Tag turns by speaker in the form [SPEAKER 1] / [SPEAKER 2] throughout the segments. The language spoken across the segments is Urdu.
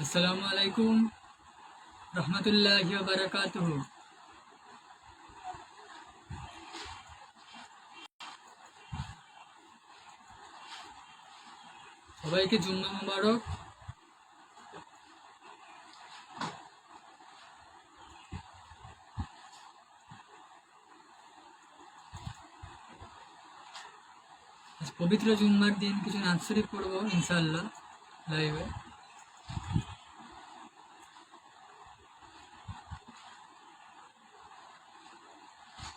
[SPEAKER 1] আসসালামু আলাইকুম রহমতুল্লাহি ওয়া বারাকাতুহু। সবাইকে জুম্মা মুবারক। আজ পবিত্র জুম্মার দিন কিছু নাত শরীফ পড়বো ইনশাআল্লাহ লাইভে।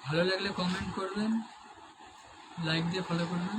[SPEAKER 1] ভালো লাগলে কমেন্ট করবেন, লাইক দিয়ে ফলো করবেন।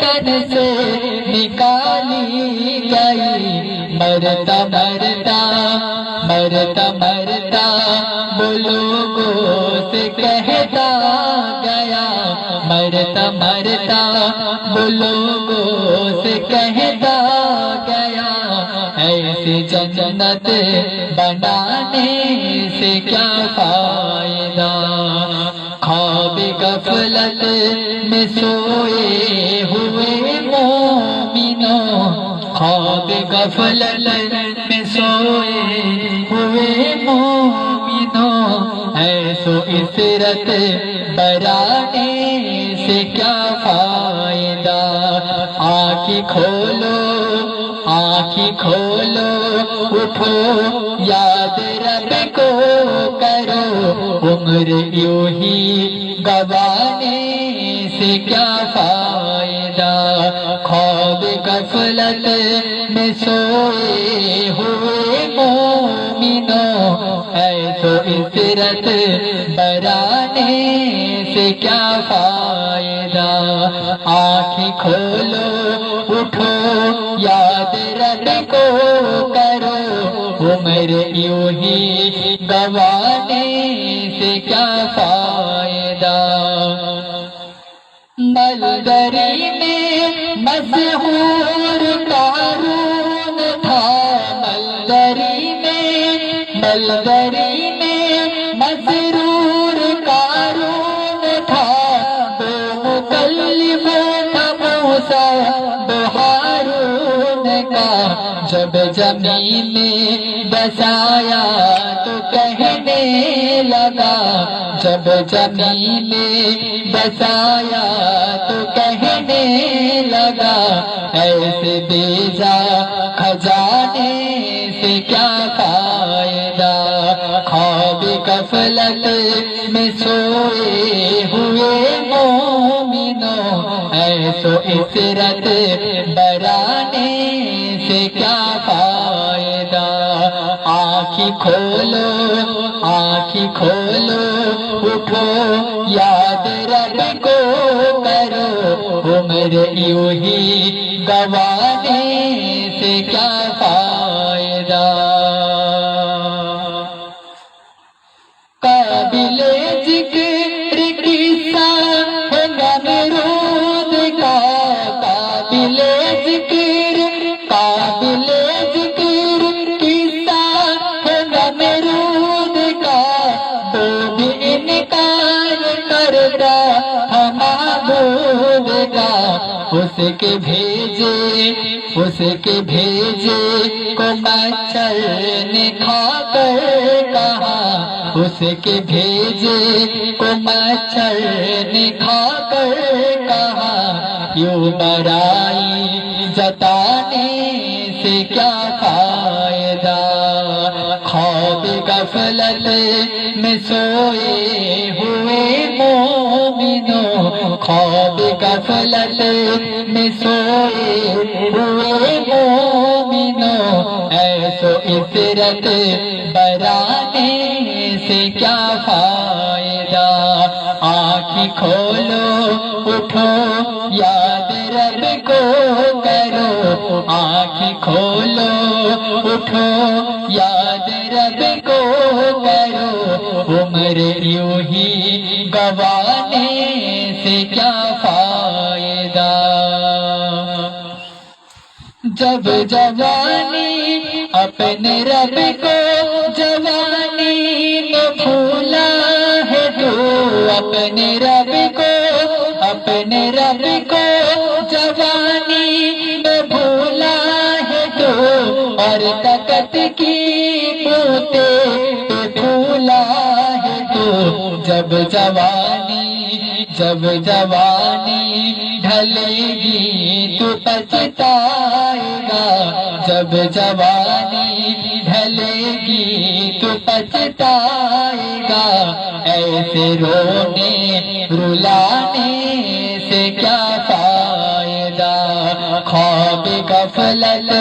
[SPEAKER 2] تن سے نکالی گئی، مرتا مرتا مرتا مرتا وہ لوگوں سے کہتا گیا، مرتا مرتا وہ لوگوں سے کہتا گیا، ایسی جنت بنانے سے کیا فائدہ، خواب غفلت میں سوئے ہوئے مومنوں، خواب غفلت میں سوئے ہوئے مومنوں، ایسو عثرت برانے سے کیا فائدہ، آنکھیں کھولو آنکھیں کھولو اٹھو یاد رب کو کرو، عمر یوں ہی گوانے سے کیا فائدہ، خواب غفلت میں سوئے ہوئے مومنوں، ایسو عثرت برانے سے کیا فائدہ، آنکھیں کھولو اٹھو یاد رب کو کرو، عمر یوں ہی گوانے سے کیا فائدہ، ملدری میں مسحور قارون تھا، ملدری میں مسرور قارون تھا، وہ مکلف تھا موسیٰ ہارون کا، جب زمین میں بسایا تو کہنے لگا، جب زمین میں بسایا تو کہنے لگا، ایسے بیجا خزانے سے کیا فائدہ، خواب غفلت میں سوئے ہوئے مومنوں، ایسو عثرت برانے سے کیا فائدہ، آنکھیں کھولو آنکھیں کھولو اٹھو یاد رب کو کرو، عمر یوں ہی گوانے سے کیا فائدہ، قابل ذکر قصہ ہے نمرود کا، قابل ذکر قصہ ہے نمرود کا، وہ بھی انکار کرتا معبود کا، اس کے بھیجے کو مچھر نے کھا کر کہا، اس کے بھیجے کو مچھر نے کھا کر کہا، یوں برائی جتانے سے کیا فائدہ، خواب غفلت میں سوئے ہوئے مومنوں، خواب غفلت میں سوئے ہوئے مومنوں، ایسو عثرت برانے سے کیا فائدہ، آنکھیں کھولو اٹھو یاد رب کو کرو، آنکھیں کھولو اٹھو یاد رب کو کرو، عمر یوں ہی گوانے سے کیا فائدہ، جب جوانی اپنے رب کو جوانی میں بھولا ہے تو، اپنے رب کو جوانی میں بھولا ہے تو، اور طاقت کی پوتے بھولا ہے تو، جب جوانی ڈھلے گی تو پچھتائے گا، جب جوانی ڈھلے گی تو پچھتائے گا، ایسے رونے رلانے سے کیا فائدہ، خواب غفلت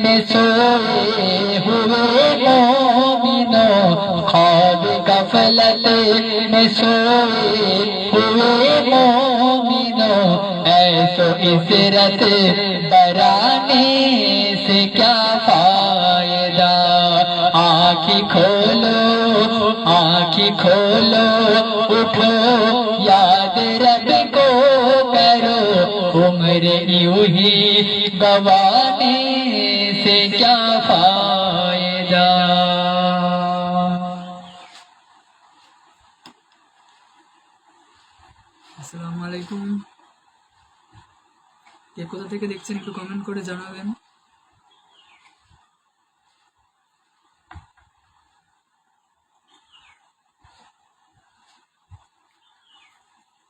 [SPEAKER 2] میں سوئے ہوئے مومنوں، خواب غفلت میں سوئے ہوئے مومنوں، تو عشرت برانے سے کیا فائدہ؟ آنکھیں کھولو اٹھو یاد رب کو کرو، عمر یوں ہی گوانے سے کیا فائدہ؟
[SPEAKER 1] আসসালামু আলাইকুম। কে কোথা থেকে দেখছেন একটু কমেন্ট করে জানাবেন।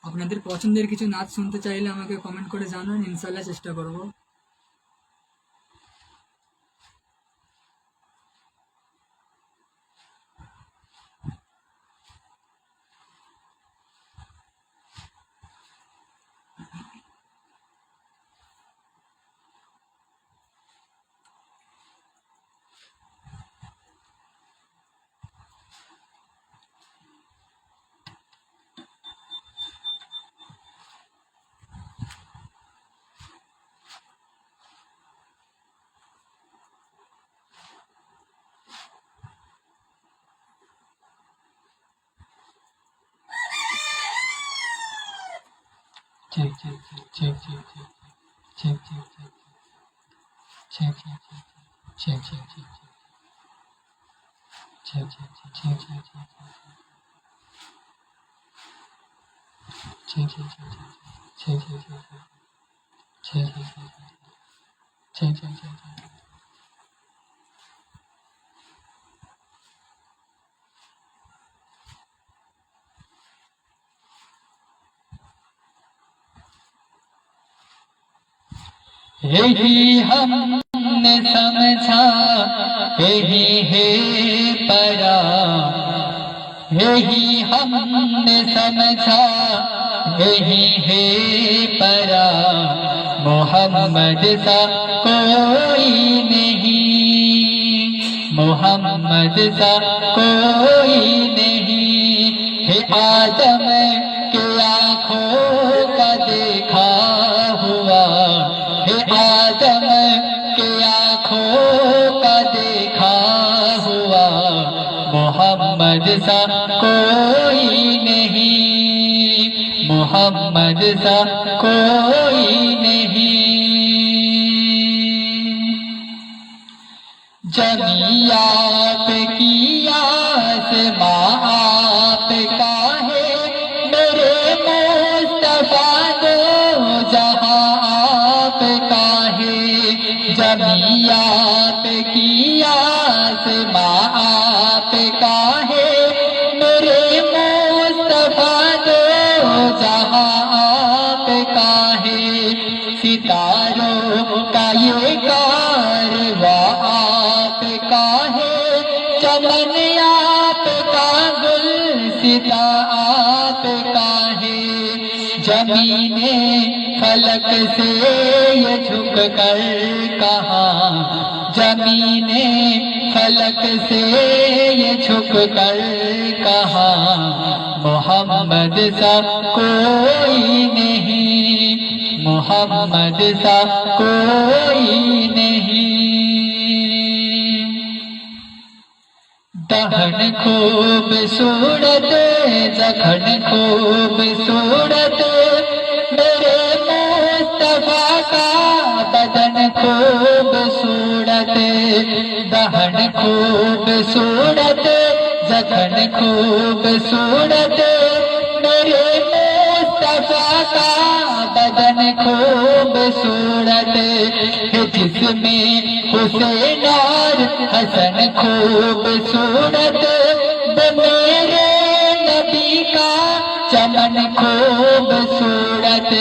[SPEAKER 1] আপনাদের পছন্দের কিছু নাচ শুনতে চাইলে আমাকে কমেন্ট করে জানান, ইনশাআল্লাহ চেষ্টা করব।
[SPEAKER 2] check یہی ہم نے سمجھا یہی ہے پرا، یہی ہم نے سمجھا یہی ہے پرا، محمد سا کوئی نہیں، محمد سا کوئی نہیں، ہے آدم کے آنکھوں کا دیکھا ہوا، آدم کے آنکھوں کا دیکھا ہوا، محمد سا کوئی نہیں، محمد سا کوئی نہیں۔ جمی آپ کی آسماں آپ کا ہے، میرے مصطفیٰ دو جہاں آپ کا ہے، جمی آپ کی آسماں آپ کا ہے، میرے مصطفیٰ دو جہاں آپ کا ہے، ستاروں کا یہ کارواں آپ کا ہے، چمن آپ کا گلستاں آپ کا ہے، زمین فلک سے یہ جھک کر کہا، زمین فلک سے یہ جھک کر کہا، محمد سا کوئی نہیں، محمد سا کوئی نہیں۔ دہن خوبصورت جگھن خوبصورت، میرے مصطفیٰ کا بدن خوبصورت، دہن خوبصورت جگھن خوبصورت، میرے مصطفیٰ کا بدن خوبصورت، جسم حسین اور حسن خوبصورت، میرے نبی کا چمن خوبصورت،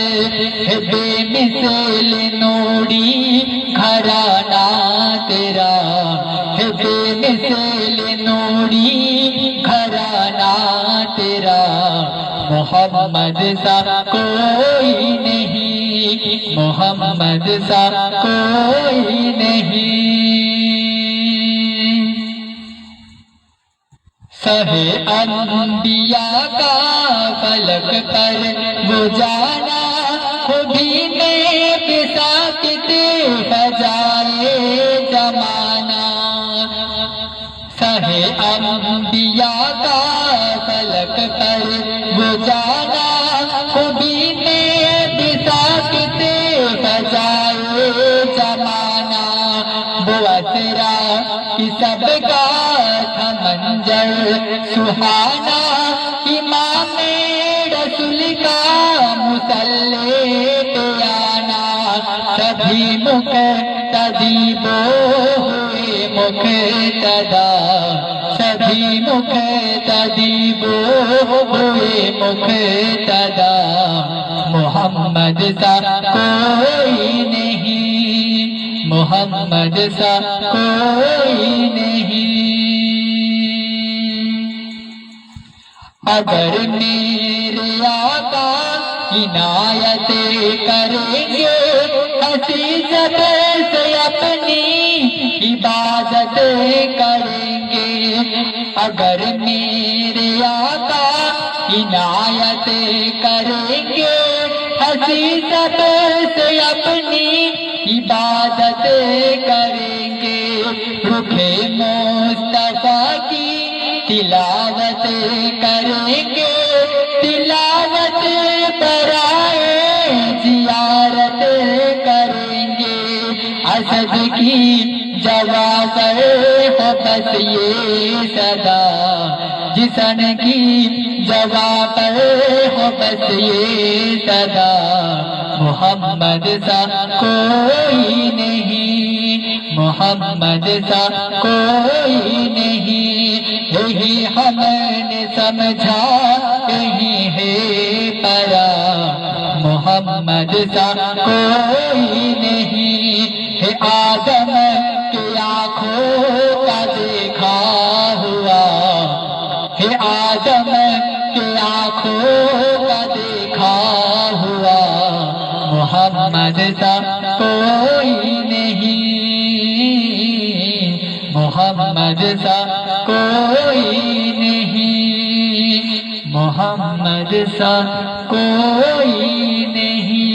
[SPEAKER 2] بے مثل نوری گھرانہ تیرا، بے مثل نوری گھرانہ تیرا، محمد سا کوئی نہیں، محمد سا کوئی نہیں۔ سہے انبیاء کا فلک پر وہ جانا، وہ بھی ساکتے سجائے زمانہ سہے انبیاء کا فلک پر وہ جانا خوبی میں بھی ساکتے سجائے زمانہ وہ اسرا کی سب کا تھا منظر سہانا امام رسول کا مصلی پہ آنا سبھی مقتدی وہ ہوئے مقتدا سبھی مقتدی وہ ہوئے مقتدا محمد سا کوئی نہیں محمد سا کوئی نہیں اگر میرے آقا عنایت کریں گے حقیقت سے اپنی عبادت کریں گے اگر میرے آقا عنایت کریں گے حقیقت سے اپنی عبادت کریں گے رخ مصطفیٰ کی تلاوت کریں گے تلاوت برائے زیارت کریں گے اسد کی جواب ہو بس یہ صدا جسن کی جواب ہو بس یہ صدا محمد سا کوئی نہیں محمد سا کوئی نہیں یہی ہم نے سمجھا یہی ہے پرا محمد سا کوئی نہیں ہے آدم کی آنکھوں کا دیکھا ہوا ہے آدم کی آنکھوں کا دیکھا ہوا محمد سا کوئی نہیں محمد سا کوئی نہیں محمد سا کوئی نہیں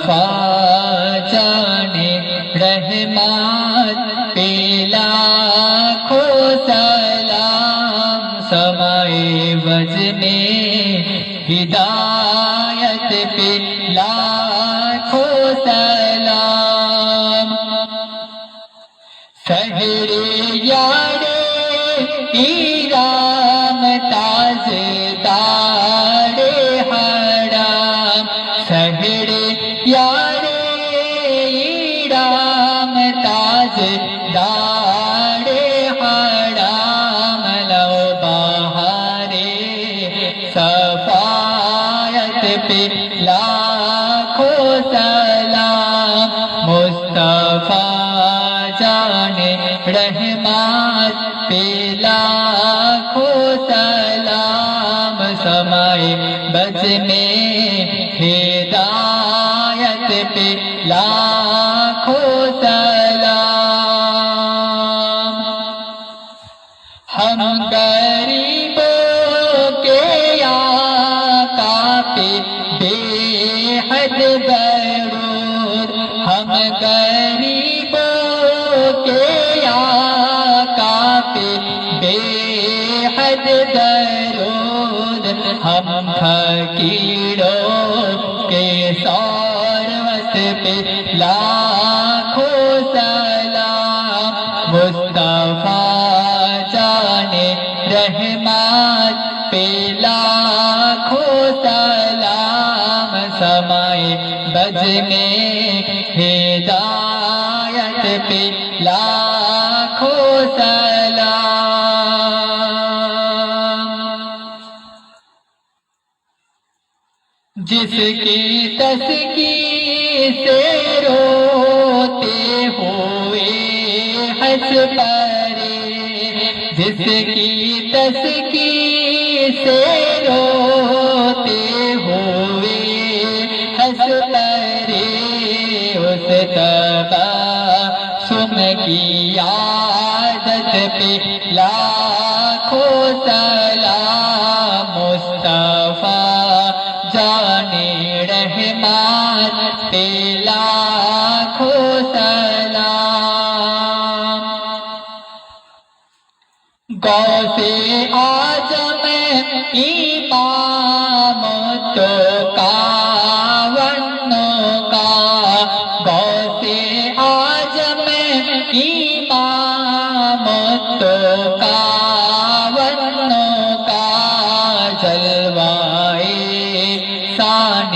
[SPEAKER 2] مصطفیٰ جانے رحمت پہ لاکھوں سلام سمائے وج میں ہدایت پہ لاکھوں سلام سہرے یارے ایرام تازدار حرام سہرے یارے ایرام تازدار حرام لو بہارے صفایت پہ لاکھوں سلام مصطفیٰ جانے رحمت پہ لاکھوں سلام سمائے بچ میں ہدایت پہ لاکھوں سلام ہم غریبوں کے آقا پہ بے حد درود ہم غریبوں کے آقا پہ بے حد درود ہم فقیروں کے ثروت پہ لاکھوں سلام مصطفیٰ جانے رحمت پہ لاکھوں سلام سمائے بج میں ہدایت پہ لاکھوں جس کی تسکی سے روتے ہوئے ہنس پڑے، جس کی تسکی سے روتے ہوئے ہنس پڑے، اس تبسم کی عادت پہ لاکھوں سلام، مصطفیٰ جانے رحمت پہ لاکھوں سلام۔ غوث اعظم امام تو کاون کا، غوث اعظم امام تو کاون کا، جلوائے شان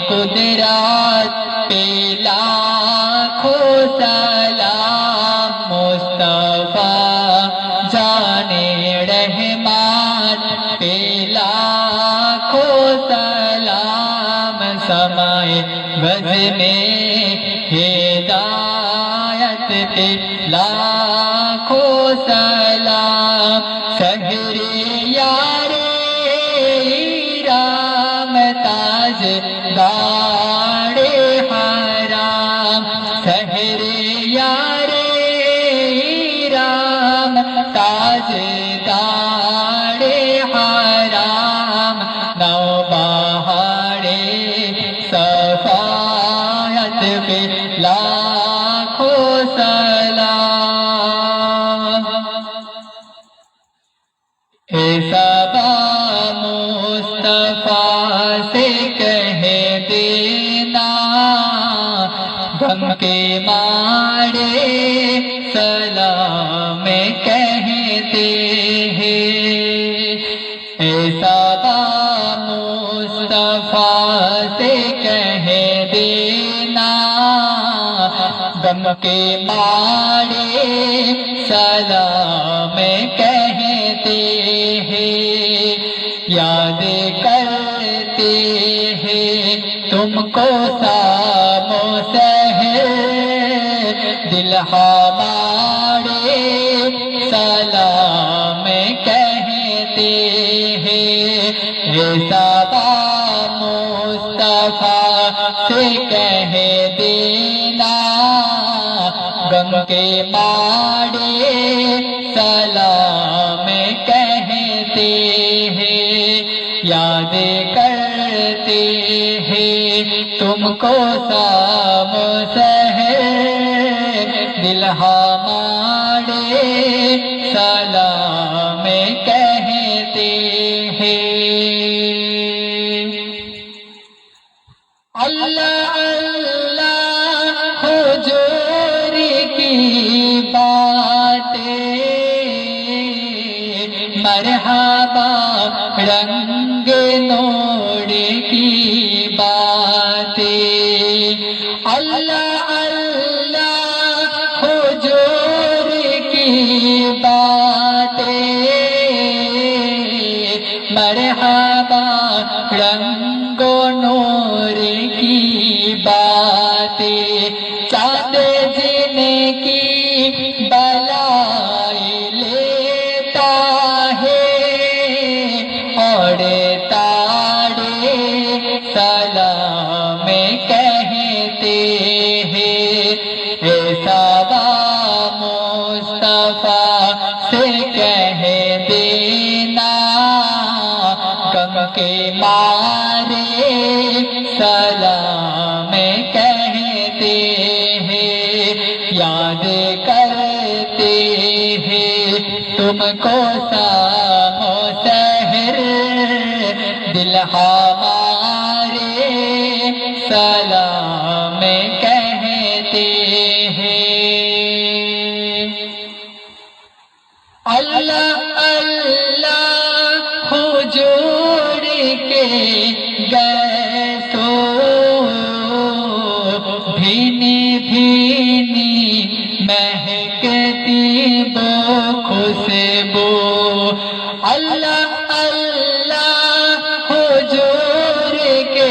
[SPEAKER 2] قدرت پہ لاکھوں سلام، مصطفیٰ جانے رحمت پہ لاکھوں سلام، سمائے بز میں ہدایت پہ لاکھوں سلام، شہر یار رام تاج دار حرام، شہر یار رام تاج دار حرام، نو بہار صفایت پہ لاکھوں سلام۔ اے صبا مصطفیٰ سے کہہ دینا، غم کے مارے سلام کہتے ہیں، اے صبا مصطفیٰ سے کہہ دینا، غم کے مارے سلام کہتے ہیں، یاد کرتے ہیں تم کو شام و سحر، دل ہمارے سلام کہتے ہیں، اے صبا مصطفیٰ سے کہہ دینا، غم کے مارے سلام کہتے ہیں، یاد کرتے ہیں تم کو شام و سحر، دل ہمارے سلام کہتے ہیں۔ اللہ اللہ حضور کی باتیں، مرحبا رنگ نور کی باتیں، اللہ اللہ حضور کی باتیں، مرحبا رنگ و نور کی باتیں، چاند جن کی بلائی لیتا ہے، اور تارے سلام کہتے ہیں، اے صبا مصطفیٰ سے کہہ دینا، غم کے مارے سلام کہتے ہیں، یاد کرتے ہیں تم کو شام و سحر، دل ہمارے سلام کہتے ہیں۔ اللہ اللہ حضور کے گیسو، بھینی بھینی مہکتی بو خوشبو، اللہ اللہ حضور کے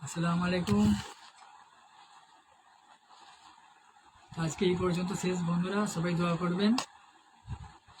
[SPEAKER 1] আসসালামু আলাইকুম। আজকে এই পর্যন্ত শেষ বন্ধুরা, সবাই দোয়া করবেন।